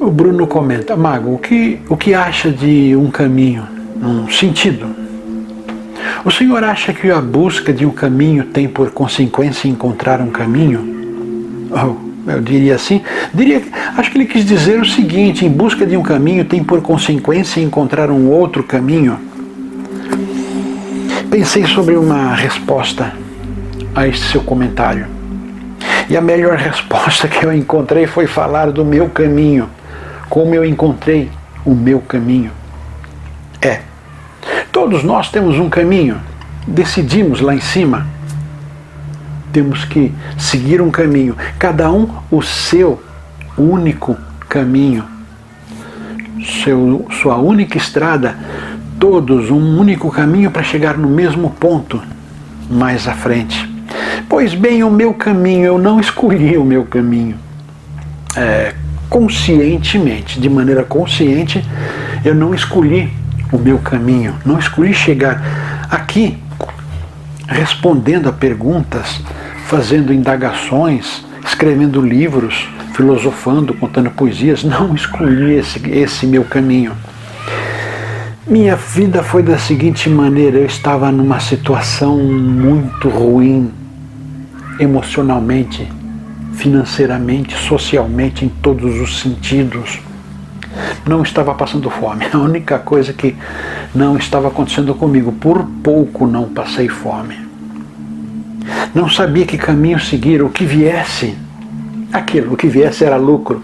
O Bruno comenta: Mago, o que acha de um caminho, um sentido? O senhor acha que a busca de um caminho tem por consequência encontrar um caminho? Eu diria assim, acho que ele quis dizer o seguinte: em busca de um caminho tem por consequência encontrar um outro caminho. Pensei sobre uma resposta a este seu comentário. E a melhor resposta que eu encontrei foi falar do meu caminho, como eu encontrei o meu caminho. Todos nós temos um caminho, decidimos lá em cima. Temos que seguir um caminho, cada um o seu único caminho, sua única estrada, todos um único caminho para chegar no mesmo ponto mais à frente. Pois bem, o meu caminho, eu não escolhi o meu caminho. Conscientemente, de maneira consciente, eu não escolhi o meu caminho, não escolhi chegar aqui respondendo a perguntas, fazendo indagações, escrevendo livros, filosofando, contando poesias. Não escolhi esse meu caminho. Minha vida foi da seguinte maneira: eu estava numa situação muito ruim, emocionalmente, financeiramente, socialmente, em todos os sentidos. Não estava passando fome. A única coisa que não estava acontecendo comigo, por pouco não passei fome. Não sabia que caminho seguir, o que viesse, o que viesse era lucro.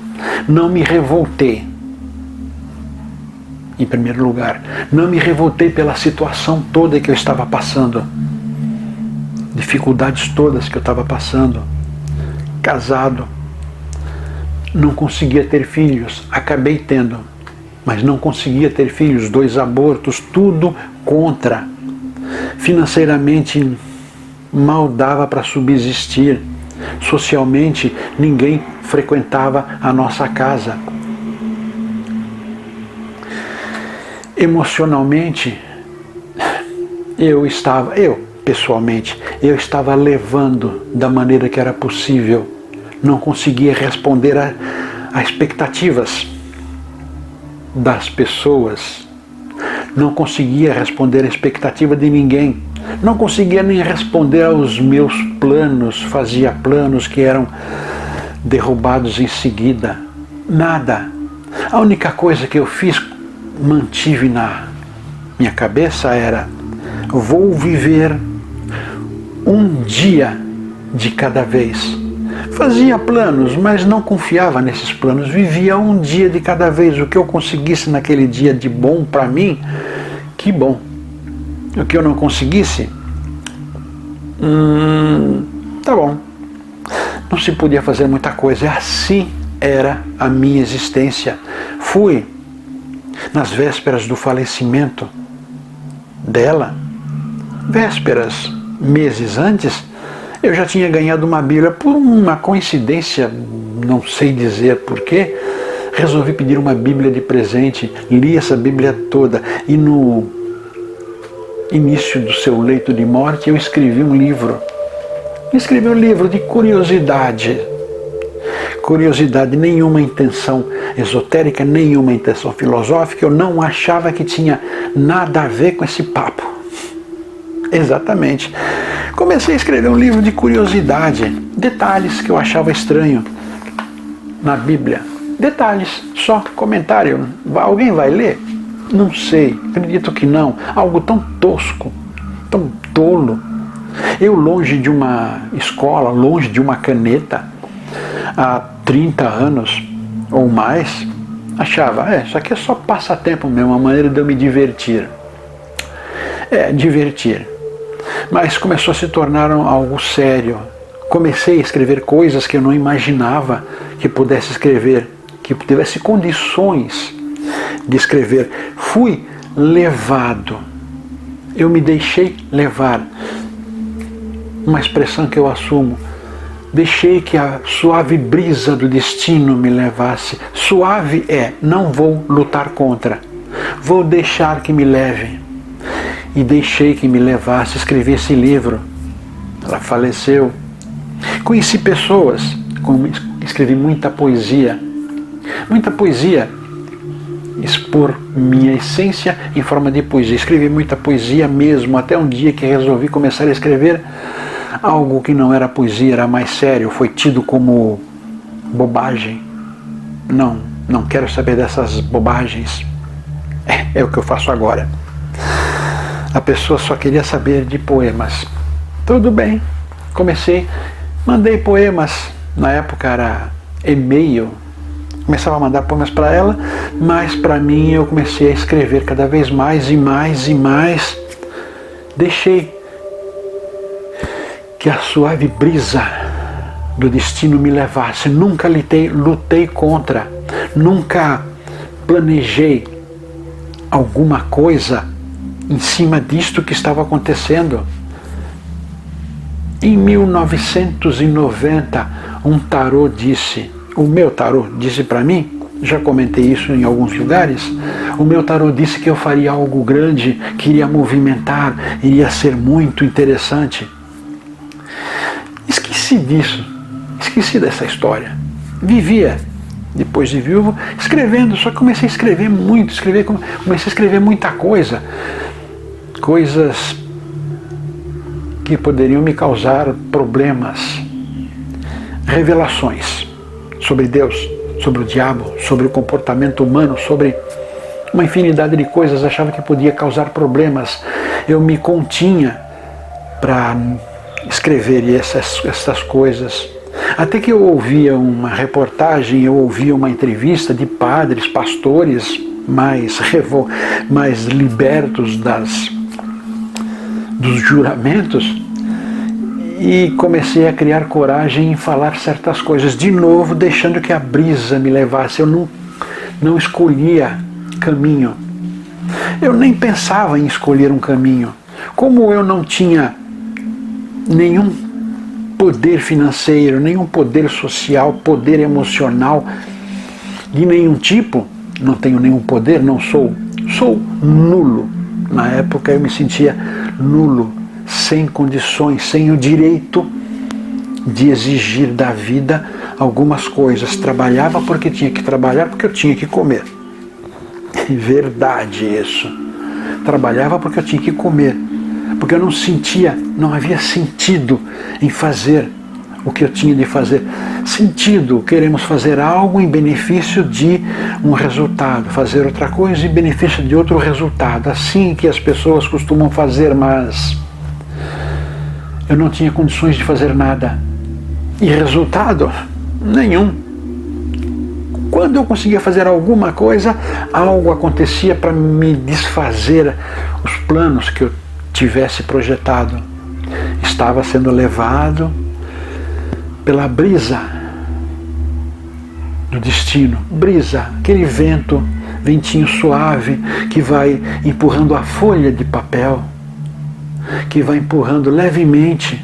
Não me revoltei, em primeiro lugar. Não me revoltei pela situação toda que eu estava passando, dificuldades todas que eu estava passando. Casado, não conseguia ter filhos, acabei tendo, mas não conseguia ter filhos, 2 abortos, tudo contra. Financeiramente, mal dava para subsistir. Socialmente, ninguém frequentava a nossa casa. Emocionalmente, pessoalmente, eu estava levando da maneira que era possível. Não conseguia responder a expectativas das pessoas. Não conseguia responder a expectativa de ninguém. Não conseguia nem responder aos meus planos. Fazia planos que eram derrubados em seguida. Nada. A única coisa que eu fiz, mantive na minha cabeça era: vou viver um dia de cada vez. Fazia planos, mas não confiava nesses planos. Vivia um dia de cada vez. O que eu conseguisse naquele dia de bom para mim, que bom. O que eu não conseguisse, tá bom. Não se podia fazer muita coisa. Assim era a minha existência. Fui nas vésperas do falecimento dela, vésperas, meses antes, eu já tinha ganhado uma Bíblia. Por uma coincidência, não sei dizer porquê, resolvi pedir uma Bíblia de presente. Li essa Bíblia toda e no início do seu leito de morte eu escrevi um livro. Escrevi um livro de curiosidade. Curiosidade, nenhuma intenção esotérica, nenhuma intenção filosófica. Eu não achava que tinha nada a ver com esse papo. Exatamente. Comecei a escrever um livro de curiosidade, detalhes que eu achava estranho na Bíblia. Detalhes, só comentário. Alguém vai ler? Não sei, acredito que não. Algo tão tosco, tão tolo. Eu, longe de uma escola, longe de uma caneta, há 30 anos ou mais, achava, isso aqui é só passatempo mesmo, uma maneira de eu me divertir. Divertir. Mas começou a se tornar algo sério. Comecei a escrever coisas que eu não imaginava que pudesse escrever, que tivesse condições de escrever. Fui levado. Eu me deixei levar. Uma expressão que eu assumo. Deixei que a suave brisa do destino me levasse. Suave não vou lutar contra. Vou deixar que me leve. E deixei que me levasse, escrevi esse livro. Ela faleceu. Conheci pessoas, escrevi muita poesia. Muita poesia, expor minha essência em forma de poesia. Escrevi muita poesia mesmo, até um dia que resolvi começar a escrever algo que não era poesia, era mais sério, foi tido como bobagem. Não quero saber dessas bobagens. É o que eu faço agora. A pessoa só queria saber de poemas. Tudo bem, mandei poemas, na época era e-mail, começava a mandar poemas para ela, mas para mim eu comecei a escrever cada vez mais e mais e mais. Deixei que a suave brisa do destino me levasse. Nunca lutei contra, nunca planejei alguma coisa em cima disto que estava acontecendo. Em 1990, o meu tarô disse para mim, já comentei isso em alguns lugares, o meu tarô disse que eu faria algo grande, que iria movimentar, iria ser muito interessante. Esqueci disso, esqueci dessa história. Vivia, depois de viúvo, escrevendo, só que comecei a escrever muito, comecei a escrever muita coisa, coisas que poderiam me causar problemas, revelações sobre Deus, sobre o diabo, sobre o comportamento humano, sobre uma infinidade de coisas. Achava que podia causar problemas. Eu me continha para escrever essas coisas. Até que eu ouvia uma reportagem, eu ouvia uma entrevista de padres, pastores mais libertos dos juramentos, e comecei a criar coragem em falar certas coisas, de novo deixando que a brisa me levasse. Eu não escolhia caminho, eu nem pensava em escolher um caminho. Como eu não tinha nenhum poder financeiro, nenhum poder social, poder emocional de nenhum tipo, não tenho nenhum poder, sou nulo. Na época eu me sentia nulo, sem condições, sem o direito de exigir da vida algumas coisas. Trabalhava porque tinha que trabalhar, porque eu tinha que comer. Verdade isso. Trabalhava porque eu tinha que comer, porque eu não havia sentido em fazer o que eu tinha de fazer. Sentido, queremos fazer algo em benefício de um resultado, fazer outra coisa em benefício de outro resultado. Assim que as pessoas costumam fazer, mas eu não tinha condições de fazer nada. E resultado? Nenhum. Quando eu conseguia fazer alguma coisa, algo acontecia para me desfazer os planos que eu tivesse projetado. Estava sendo levado pela brisa do destino. Brisa, aquele ventinho suave que vai empurrando a folha de papel, que vai empurrando levemente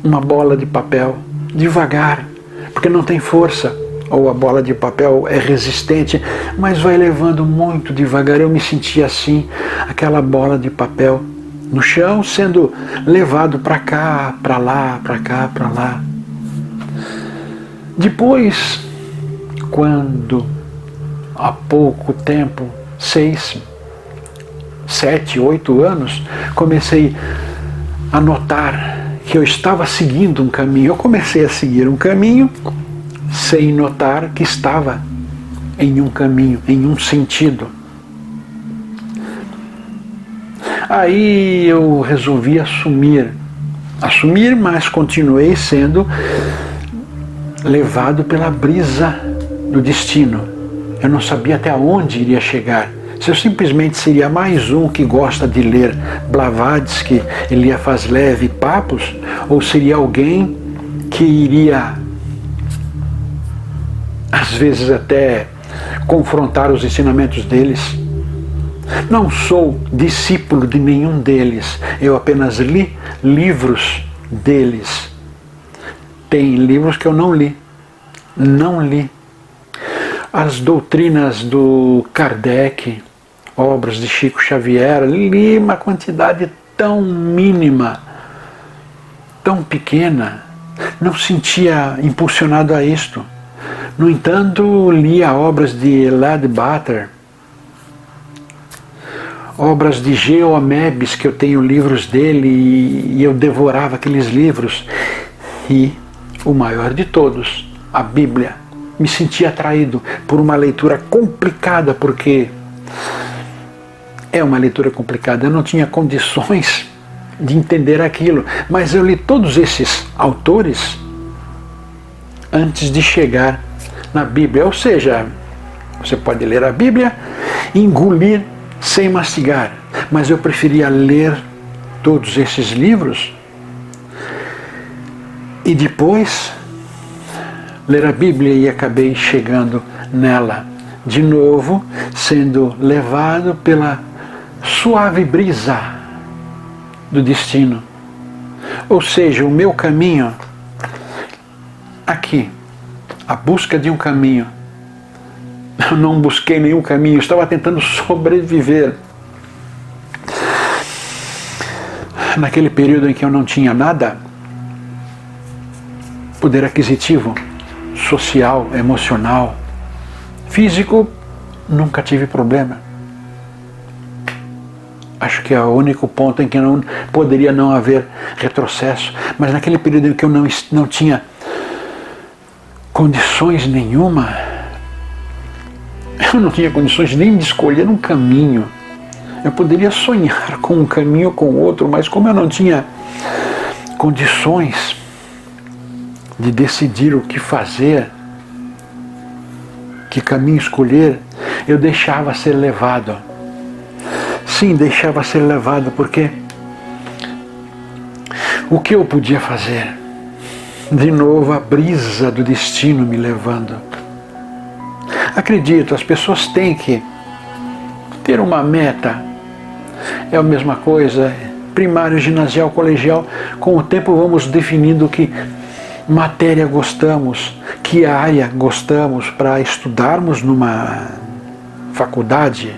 uma bola de papel, devagar, porque não tem força, ou a bola de papel é resistente, mas vai levando muito devagar. Eu me sentia assim, aquela bola de papel no chão, sendo levado para cá, para lá, para cá, para lá. Depois, quando há pouco tempo, 6, 7, 8 anos, comecei a notar que eu estava seguindo um caminho. Eu comecei a seguir um caminho sem notar que estava em um caminho, em um sentido. Aí eu resolvi assumir, mas continuei sendo levado pela brisa do destino. Eu não sabia até onde iria chegar. Se eu simplesmente seria mais um que gosta de ler Blavatsky, Eliphas Levi, papos, ou seria alguém que iria, às vezes até, confrontar os ensinamentos deles. Não sou discípulo de nenhum deles, eu apenas li livros deles. Tem livros que eu não li. As doutrinas do Kardec, obras de Chico Xavier, li uma quantidade tão mínima, tão pequena, não sentia impulsionado a isto. No entanto, lia obras de Elad Batar, obras de Geomebs, que eu tenho livros dele, e eu devorava aqueles livros. E o maior de todos, a Bíblia. Me sentia atraído por uma leitura complicada, porque é uma leitura complicada. Eu não tinha condições de entender aquilo, mas eu li todos esses autores antes de chegar na Bíblia. Ou seja, você pode ler a Bíblia e engolir sem mastigar, mas eu preferia ler todos esses livros e depois ler a Bíblia, e acabei chegando nela de novo, sendo levado pela suave brisa do destino. Ou seja, o meu caminho aqui, a busca de um caminho. Eu não busquei nenhum caminho, eu estava tentando sobreviver. Naquele período em que eu não tinha nada, poder aquisitivo, social, emocional, físico, nunca tive problema. Acho que é o único ponto em que não poderia não haver retrocesso. Mas naquele período em que eu não tinha condições nenhuma, eu não tinha condições nem de escolher um caminho. Eu poderia sonhar com um caminho ou com outro, mas como eu não tinha condições de decidir o que fazer, que caminho escolher, eu deixava ser levado. Sim, deixava ser levado, porque o que eu podia fazer? De novo, a brisa do destino me levando. Acredito, as pessoas têm que ter uma meta. É a mesma coisa, primário, ginasial, colegial. Com o tempo vamos definindo que matéria gostamos, que área gostamos para estudarmos numa faculdade.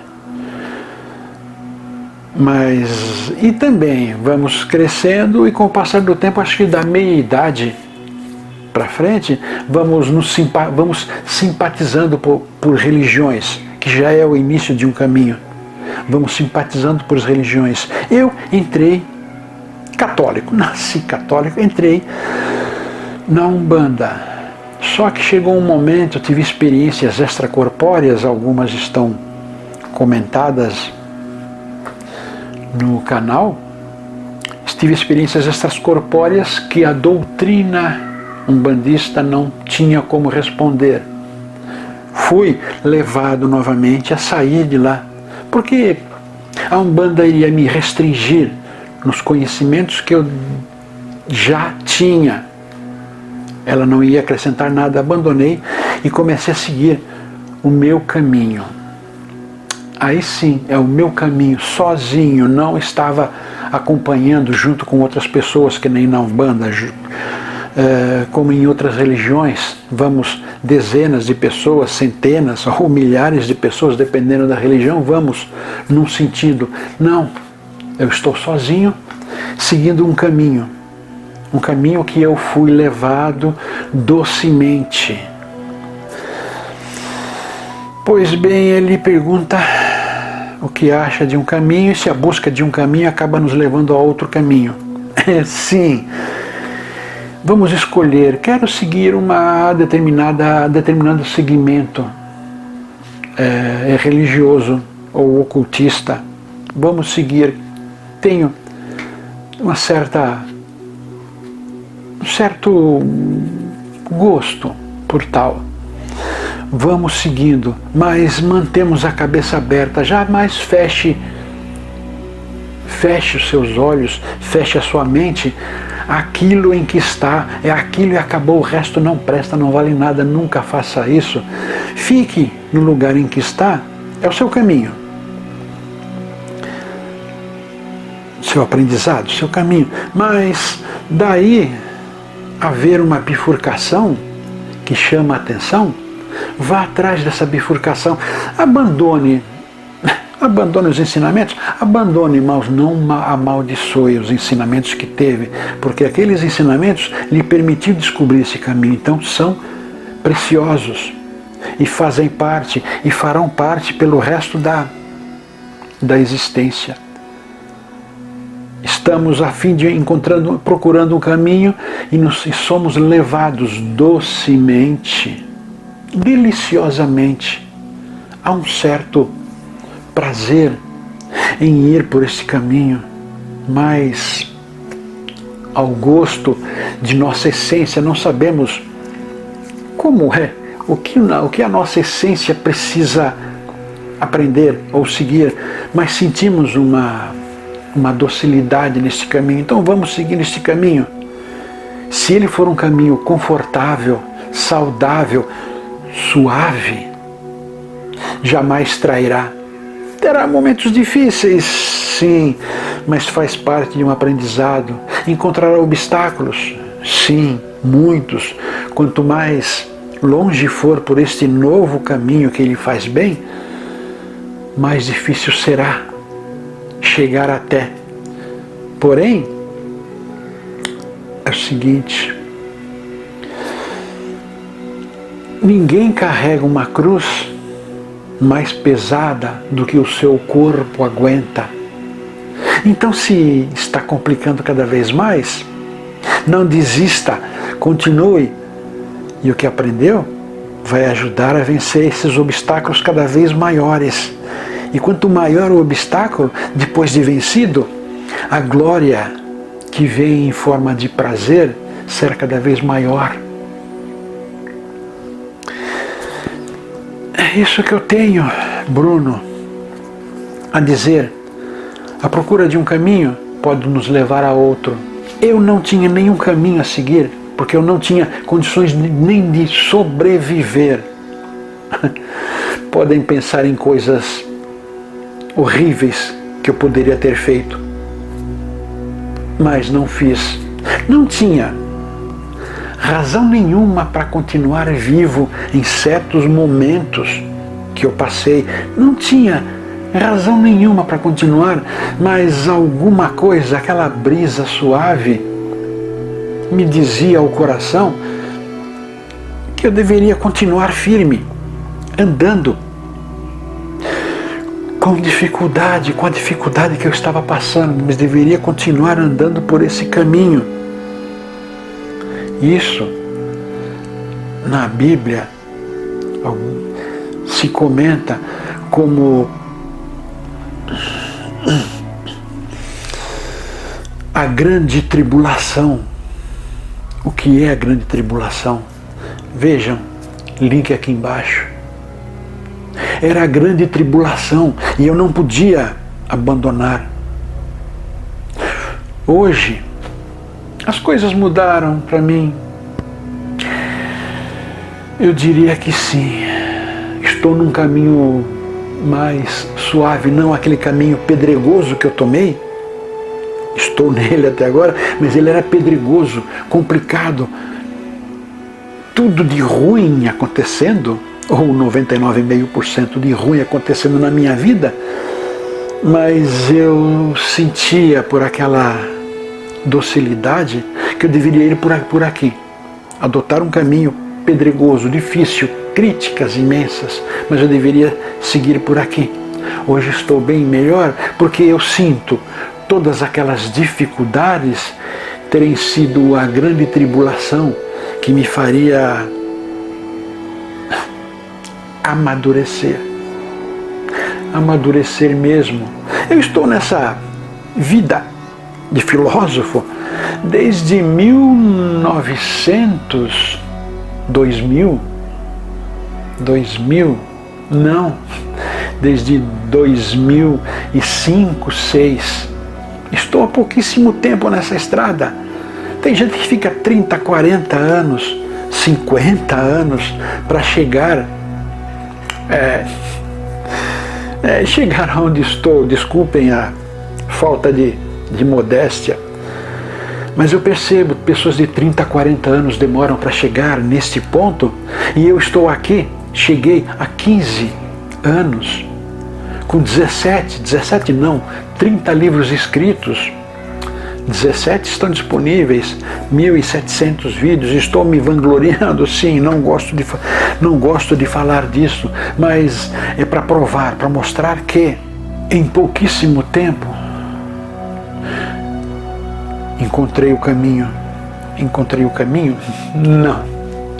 Mas, e também vamos crescendo, e com o passar do tempo, acho que da meia-idade para frente, vamos simpatizando por religiões, que já é o início de um caminho. Vamos simpatizando por religiões. Eu entrei católico, nasci católico, entrei na Umbanda. Só que chegou um momento, eu tive experiências extracorpóreas, algumas estão comentadas no canal. Tive experiências extracorpóreas que a doutrina umbandista não tinha como responder. Fui levado novamente a sair de lá, porque a Umbanda iria me restringir nos conhecimentos que eu já tinha. Ela não ia acrescentar nada. Abandonei e comecei a seguir o meu caminho. Aí sim, é o meu caminho, sozinho, não estava acompanhando junto com outras pessoas, que nem na Umbanda, como em outras religiões, vamos dezenas de pessoas, centenas ou milhares de pessoas, dependendo da religião, vamos num sentido. Não, eu estou sozinho, seguindo um caminho que eu fui levado docemente. Pois bem, ele pergunta o que acha de um caminho, e se a busca de um caminho acaba nos levando a outro caminho. Sim, vamos escolher, quero seguir uma determinado segmento religioso ou ocultista. Vamos seguir, tenho um certo gosto por tal. Vamos seguindo, mas mantemos a cabeça aberta. Jamais feche os seus olhos, feche a sua mente. Aquilo em que está, é aquilo e acabou, o resto não presta, não vale nada, nunca faça isso. Fique no lugar em que está, é o seu caminho. Seu aprendizado, seu caminho. Mas daí haver uma bifurcação que chama a atenção, vá atrás dessa bifurcação. Abandone os ensinamentos, abandone, mas não amaldiçoe os ensinamentos que teve, porque aqueles ensinamentos lhe permitiram descobrir esse caminho. Então são preciosos e fazem parte e farão parte pelo resto da existência. Estamos a fim de procurando um caminho e somos levados docemente, deliciosamente, a um certo prazer em ir por esse caminho, mas ao gosto de nossa essência. Não sabemos como é, o que a nossa essência precisa aprender ou seguir, mas sentimos uma docilidade nesse caminho, então vamos seguir nesse caminho. Se ele for um caminho confortável, saudável, suave, jamais trairá. Terá momentos difíceis, sim, mas faz parte de um aprendizado. Encontrará obstáculos, sim, muitos. Quanto mais longe for por este novo caminho que ele faz bem, mais difícil será chegar até. Porém, é o seguinte: ninguém carrega uma cruz mais pesada do que o seu corpo aguenta. Então, se está complicando cada vez mais, não desista, continue. E o que aprendeu vai ajudar a vencer esses obstáculos cada vez maiores. E quanto maior o obstáculo, depois de vencido, a glória que vem em forma de prazer será cada vez maior. É isso que eu tenho, Bruno, a dizer. A procura de um caminho pode nos levar a outro. Eu não tinha nenhum caminho a seguir, porque eu não tinha condições nem de sobreviver. Podem pensar em coisas horríveis que eu poderia ter feito, mas não fiz. Não tinha razão nenhuma para continuar vivo em certos momentos que eu passei. Não tinha razão nenhuma para continuar, mas alguma coisa, aquela brisa suave, me dizia ao coração que eu deveria continuar firme, andando, com a dificuldade que eu estava passando, mas deveria continuar andando por esse caminho. Isso, na Bíblia, se comenta como a grande tribulação. O que é a grande tribulação? Vejam, link aqui embaixo. Era a grande tribulação e eu não podia abandonar. Hoje, as coisas mudaram para mim. Eu diria que sim. Estou num caminho mais suave, não aquele caminho pedregoso que eu tomei. Estou nele até agora, mas ele era pedregoso, complicado. Tudo de ruim acontecendo, ou 99,5% de ruim acontecendo na minha vida, mas eu sentia por aquela docilidade que eu deveria ir por aqui, adotar um caminho pedregoso, difícil, críticas imensas, mas eu deveria seguir por aqui. Hoje estou bem melhor porque eu sinto todas aquelas dificuldades terem sido a grande tribulação que me faria amadurecer mesmo. Eu estou nessa vida de filósofo desde desde 2005, 2006. Estou há pouquíssimo tempo nessa estrada. Tem gente que fica 30, 40 anos, 50 anos para chegar onde estou. Desculpem a falta de modéstia, mas eu percebo que pessoas de 30, 40 anos demoram para chegar neste ponto, e eu estou aqui, cheguei há 15 anos, com 30 livros escritos, 17 estão disponíveis, 1.700 vídeos. Estou me vangloriando, sim, não gosto de falar disso, mas é para provar, para mostrar que em pouquíssimo tempo encontrei o caminho. Encontrei o caminho? Não,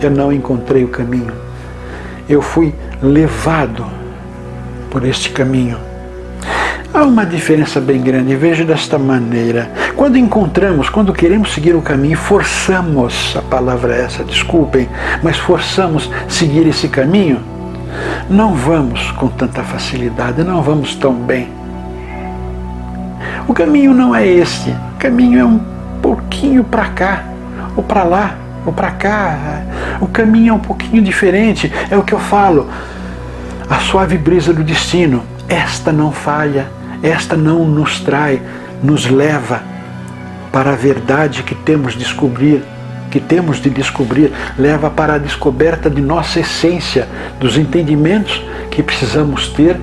eu não encontrei o caminho. Eu fui levado por este caminho. Há uma diferença bem grande, vejo desta maneira. Quando queremos seguir o caminho, forçamos, a palavra é essa, desculpem, mas forçamos seguir esse caminho, não vamos com tanta facilidade, não vamos tão bem. O caminho não é este, o caminho é um pouquinho para cá, ou para lá, ou para cá. O caminho é um pouquinho diferente, é o que eu falo. A suave brisa do destino, esta não falha, esta não nos trai, nos leva para a verdade que temos de descobrir, leva para a descoberta de nossa essência, dos entendimentos que precisamos ter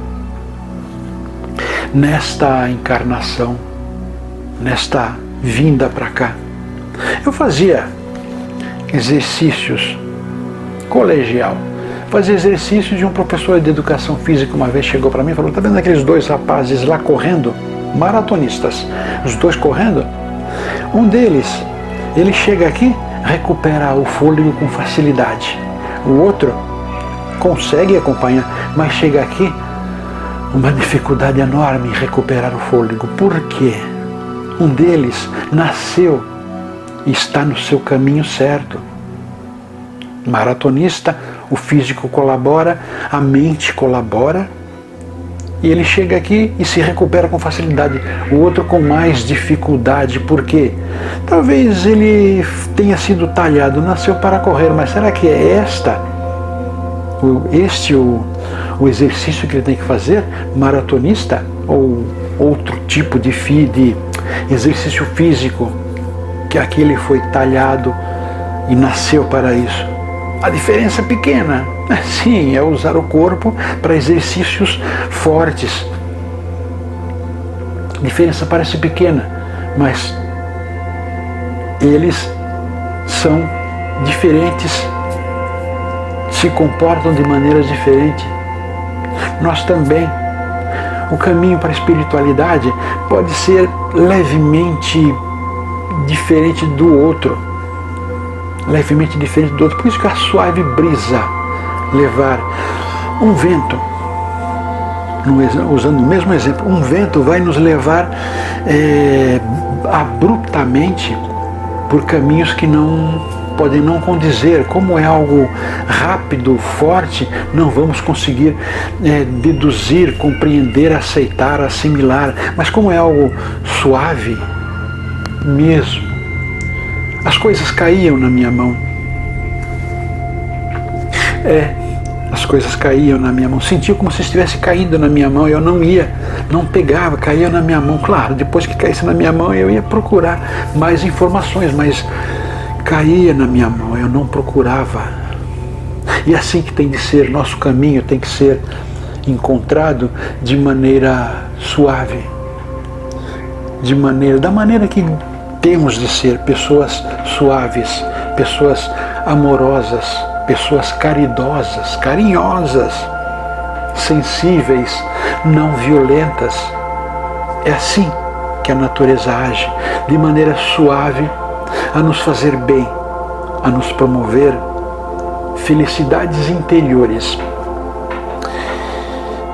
nesta encarnação, nesta vinda para cá. Eu fazia exercícios colegial, fazia exercícios de um professor de educação física. Uma vez chegou para mim e falou: tá vendo aqueles dois rapazes lá correndo, maratonistas, os dois correndo? Um deles, ele chega aqui, recupera o fôlego com facilidade. O outro consegue acompanhar, mas chega aqui, uma dificuldade enorme em recuperar o fôlego. Por quê? Um deles nasceu e está no seu caminho certo. Maratonista, o físico colabora, a mente colabora, e ele chega aqui e se recupera com facilidade. O outro com mais dificuldade. Por quê? Talvez ele tenha sido talhado, nasceu para correr, mas será que é o exercício que ele tem que fazer? Maratonista? Ou outro tipo de exercício físico, que aqui ele foi talhado e nasceu para isso? A diferença é pequena. Sim, é usar o corpo para exercícios fortes. A diferença parece pequena, mas eles são diferentes, se comportam de maneiras diferentes. Nós também. O caminho para a espiritualidade pode ser levemente diferente do outro. Levemente diferente do outro. Por isso que a suave brisa levar um vento, usando o mesmo exemplo, um vento vai nos levar abruptamente por caminhos que podem não condizer. Como é algo rápido, forte, não vamos conseguir deduzir, compreender, aceitar, assimilar. Mas como é algo suave, mesmo, as coisas caíam na minha mão. As coisas caíam na minha mão. Sentia como se estivesse caindo na minha mão. Eu não pegava, caía na minha mão. Claro, depois que caísse na minha mão, eu ia procurar mais informações, mas caía na minha mão, eu não procurava. E é assim que tem de ser. Nosso caminho tem que ser encontrado de maneira suave, da maneira que temos de ser, pessoas suaves, pessoas amorosas, pessoas caridosas, carinhosas, sensíveis, não violentas. É assim que a natureza age, de maneira suave, a nos fazer bem, a nos promover felicidades interiores.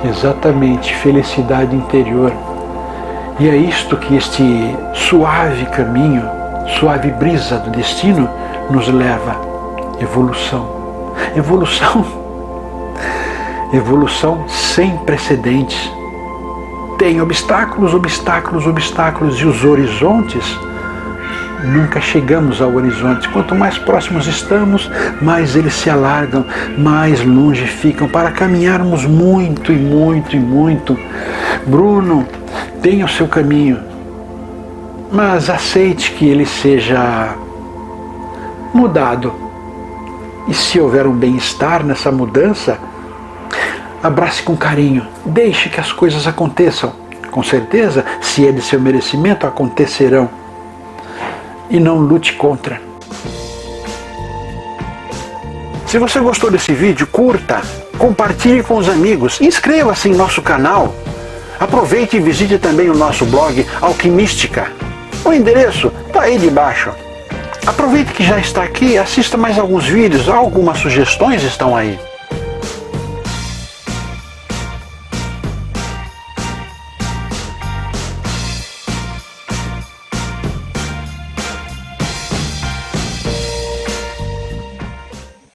Exatamente, felicidade interior. E é isto que este suave caminho, suave brisa do destino nos leva. Evolução. Evolução sem precedentes. Tem obstáculos, e os horizontes, nunca chegamos ao horizonte. Quanto mais próximos estamos, mais eles se alargam, mais longe ficam, para caminharmos muito e muito e muito. Bruno, tenha o seu caminho, mas aceite que ele seja mudado. E se houver um bem-estar nessa mudança, abrace com carinho, deixe que as coisas aconteçam. Com certeza, se é de seu merecimento, acontecerão. e não lute contra. Se você gostou desse vídeo, curta, compartilhe com os amigos, inscreva-se em nosso canal. Aproveite e visite também o nosso blog Alquimística. O endereço está aí debaixo. Aproveite que já está aqui, assista mais alguns vídeos, algumas sugestões estão aí.